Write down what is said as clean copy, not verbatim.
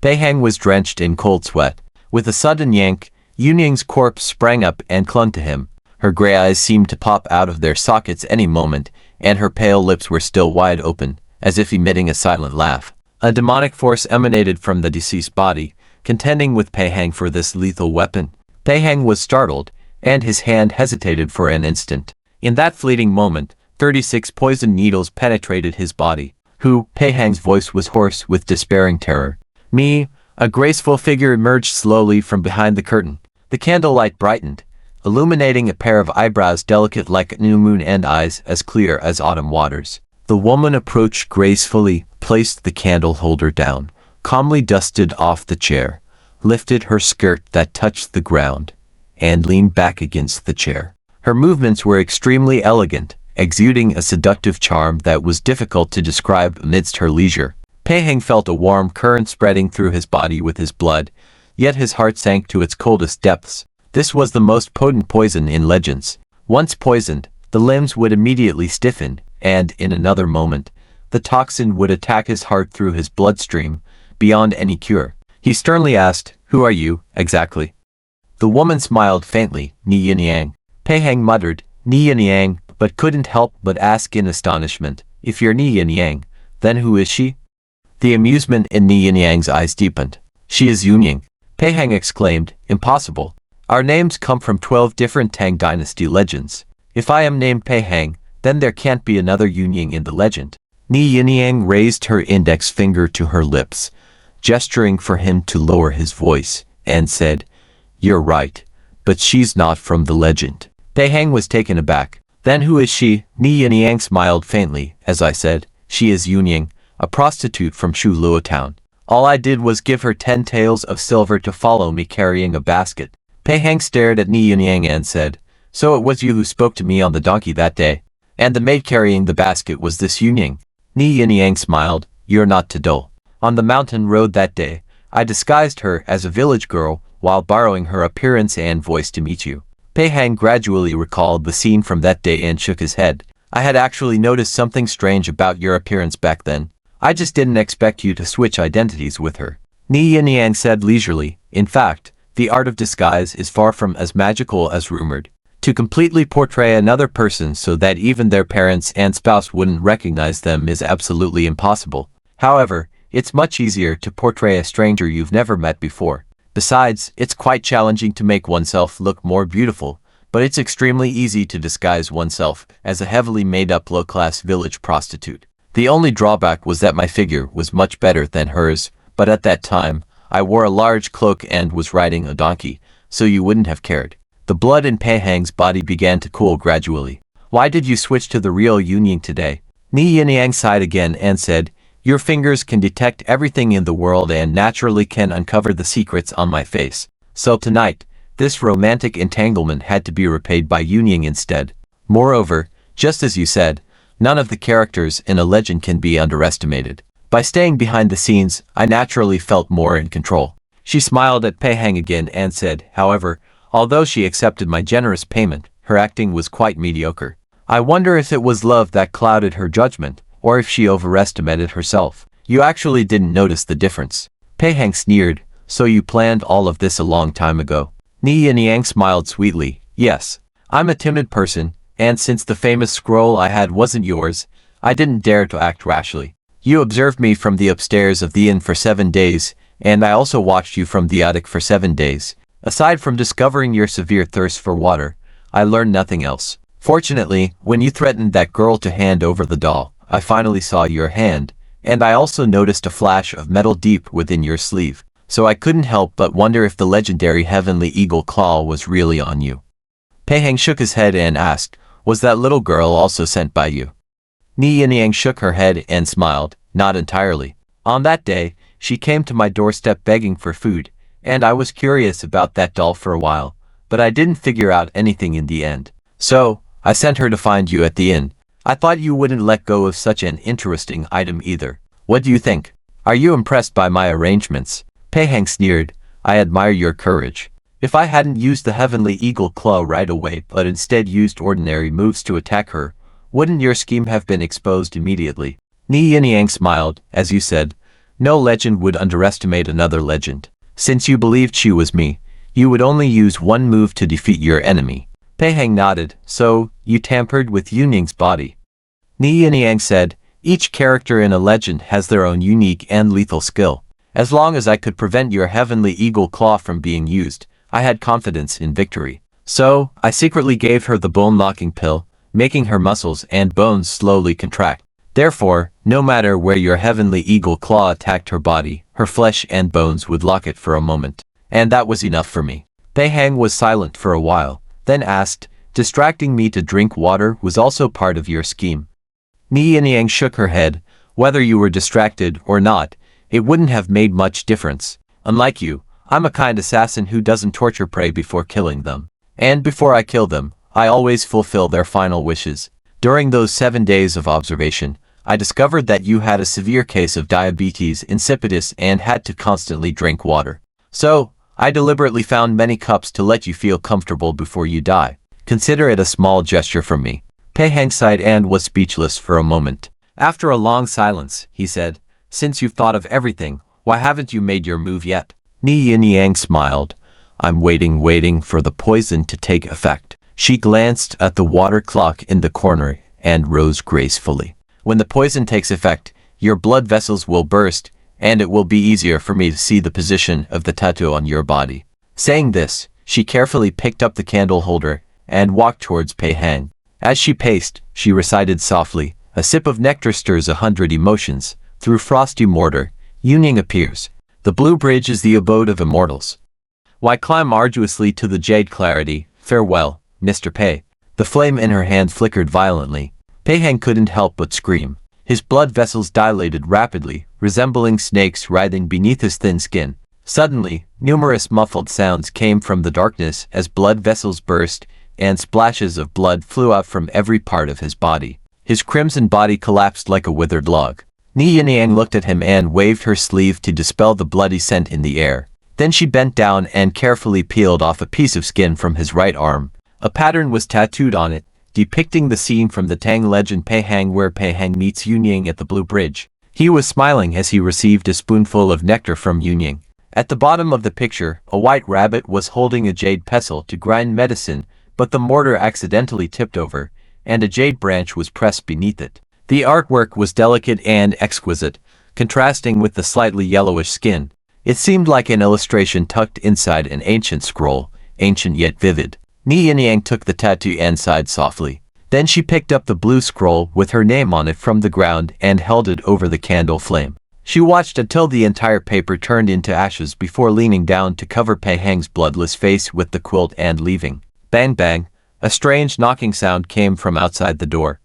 Pei Hang was drenched in cold sweat. With a sudden yank, Yunying's corpse sprang up and clung to him. Her gray eyes seemed to pop out of their sockets any moment, and her pale lips were still wide open, as if emitting a silent laugh. A demonic force emanated from the deceased body, contending with Pei Hang for this lethal weapon. Pei Hang was startled, and his hand hesitated for an instant. In that fleeting moment, 36 poison needles penetrated his body. Who? Pei Hang's voice was hoarse with despairing terror. Me. A graceful figure emerged slowly from behind the curtain. The candlelight brightened, illuminating a pair of eyebrows delicate like a new moon and eyes as clear as autumn waters. The woman approached gracefully, placed the candle holder down, calmly dusted off the chair, lifted her skirt that touched the ground, and leaned back against the chair. Her movements were extremely elegant, exuding a seductive charm that was difficult to describe amidst her leisure. Pei Hang felt a warm current spreading through his body with his blood, yet his heart sank to its coldest depths. This was the most potent poison in legends. Once poisoned, the limbs would immediately stiffen, and, in another moment, the toxin would attack his heart through his bloodstream, beyond any cure. He sternly asked, "Who are you, exactly?" The woman smiled faintly. "Ni Yin Yang." Pei Hang muttered, "Ni Yin Yang," but couldn't help but ask in astonishment, "If you're Ni Yin Yang, then who is she?" The amusement in Ni Yin Yang's eyes deepened. "She is Yunying." Pei Hang exclaimed, "Impossible. Our names come from 12 different Tang Dynasty legends. If I am named Pei Hang, then there can't be another Yunying in the legend." Ni Yin Yang raised her index finger to her lips, gesturing for him to lower his voice, and said, "You're right, but she's not from the legend." Pei Hang was taken aback. "Then who is she?" Ni Yin Yang smiled faintly. "As I said, she is Yunying, a prostitute from Shu Luo town. All I did was give her 10 taels of silver to follow me carrying a basket." Pei Hang stared at Ni Yin Yang and said, "So it was you who spoke to me on the donkey that day? And the maid carrying the basket was this Yunying?" Ni Yin Yang smiled. "You're not too dull. On the mountain road that day, I disguised her as a village girl while borrowing her appearance and voice to meet you." Pei Hang gradually recalled the scene from that day and shook his head. "I had actually noticed something strange about your appearance back then. I just didn't expect you to switch identities with her." Ni Yin Yang said leisurely, "In fact, the art of disguise is far from as magical as rumored. To completely portray another person so that even their parents and spouse wouldn't recognize them is absolutely impossible. However, it's much easier to portray a stranger you've never met before. Besides, it's quite challenging to make oneself look more beautiful, but it's extremely easy to disguise oneself as a heavily made-up low-class village prostitute. The only drawback was that my figure was much better than hers, but at that time, I wore a large cloak and was riding a donkey, so you wouldn't have cared." The blood in Pei Hang's body began to cool gradually. "Why did you switch to the real Yunying today?" Ni Yin Yang sighed again and said, "Your fingers can detect everything in the world and naturally can uncover the secrets on my face. So tonight, this romantic entanglement had to be repaid by Yunying instead. Moreover, just as you said, none of the characters in a legend can be underestimated. By staying behind the scenes, I naturally felt more in control." She smiled at Pei Hang again and said, "However, although she accepted my generous payment, her acting was quite mediocre. I wonder if it was love that clouded her judgment, or if she overestimated herself." "You actually didn't notice the difference." Pei Hang sneered, "So you planned all of this a long time ago?" Ni Yin Yang smiled sweetly. "Yes. I'm a timid person, and since the famous scroll I had wasn't yours, I didn't dare to act rashly. You observed me from the upstairs of the inn for 7 days, and I also watched you from the attic for 7 days. Aside from discovering your severe thirst for water, I learned nothing else. Fortunately, when you threatened that girl to hand over the doll, I finally saw your hand, and I also noticed a flash of metal deep within your sleeve, so I couldn't help but wonder if the legendary heavenly eagle claw was really on you." Pei Hang shook his head and asked, "Was that little girl also sent by you?" Ni Yin Yang shook her head and smiled. "Not entirely. On that day, she came to my doorstep begging for food, and I was curious about that doll for a while, but I didn't figure out anything in the end. So, I sent her to find you at the inn. I thought you wouldn't let go of such an interesting item either. What do you think? Are you impressed by my arrangements?" Pei Hang sneered, "I admire your courage. If I hadn't used the heavenly eagle claw right away but instead used ordinary moves to attack her, wouldn't your scheme have been exposed immediately?" Ni Yin Yang smiled. "As you said, No legend would underestimate another legend. Since you believed she was me, you would only use one move to defeat your enemy. Pei Heng nodded. So, you tampered with Yuning's body. Ni Yinyang said, each character in a legend has their own unique and lethal skill. As long as I could prevent your heavenly eagle claw from being used, I had confidence in victory. So, I secretly gave her the bone-knocking pill, making her muscles and bones slowly contract. Therefore, no matter where your heavenly eagle claw attacked her body, her flesh and bones would lock it for a moment. And that was enough for me. Pei Heng was silent for a while, then asked, distracting me to drink water was also part of your scheme. Ni Yinyang shook her head. Whether you were distracted or not, it wouldn't have made much difference. Unlike you, I'm a kind assassin who doesn't torture prey before killing them. And before I kill them, I always fulfill their final wishes. During those 7 days of observation, I discovered that you had a severe case of diabetes insipidus and had to constantly drink water. So, I deliberately found many cups to let you feel comfortable before you die. Consider it a small gesture from me. Pei Heng sighed and was speechless for a moment. After a long silence, he said, since you've thought of everything, why haven't you made your move yet? Ni Yinyang smiled. I'm waiting for the poison to take effect. She glanced at the water clock in the corner and rose gracefully. When the poison takes effect, your blood vessels will burst, and it will be easier for me to see the position of the tattoo on your body. Saying this, she carefully picked up the candle holder and walked towards Pei Heng. As she paced, she recited softly, a sip of nectar stirs 100 emotions. Through frosty mortar, Yuning appears. The blue bridge is the abode of immortals. Why climb arduously to the jade clarity? Farewell, Mr. Pei. The flame in her hand flickered violently. Pei Heng couldn't help but scream. His blood vessels dilated rapidly, resembling snakes writhing beneath his thin skin. Suddenly, numerous muffled sounds came from the darkness as blood vessels burst, and splashes of blood flew out from every part of his body. His crimson body collapsed like a withered log. Ni Yinyang looked at him and waved her sleeve to dispel the bloody scent in the air. Then she bent down and carefully peeled off a piece of skin from his right arm. A pattern was tattooed on it, depicting the scene from the Tang legend Pei Heng where Pei Heng meets Yunying at the Blue Bridge. He was smiling as he received a spoonful of nectar from Yunying. At the bottom of the picture, a white rabbit was holding a jade pestle to grind medicine, but the mortar accidentally tipped over, and a jade branch was pressed beneath it. The artwork was delicate and exquisite, contrasting with the slightly yellowish skin. It seemed like an illustration tucked inside an ancient scroll, ancient yet vivid. Ni Yinyang took the tattoo and sighed softly. Then she picked up the blue scroll with her name on it from the ground and held it over the candle flame. She watched until the entire paper turned into ashes before leaning down to cover Pei Heng's bloodless face with the quilt and leaving. Bang bang, a strange knocking sound came from outside the door.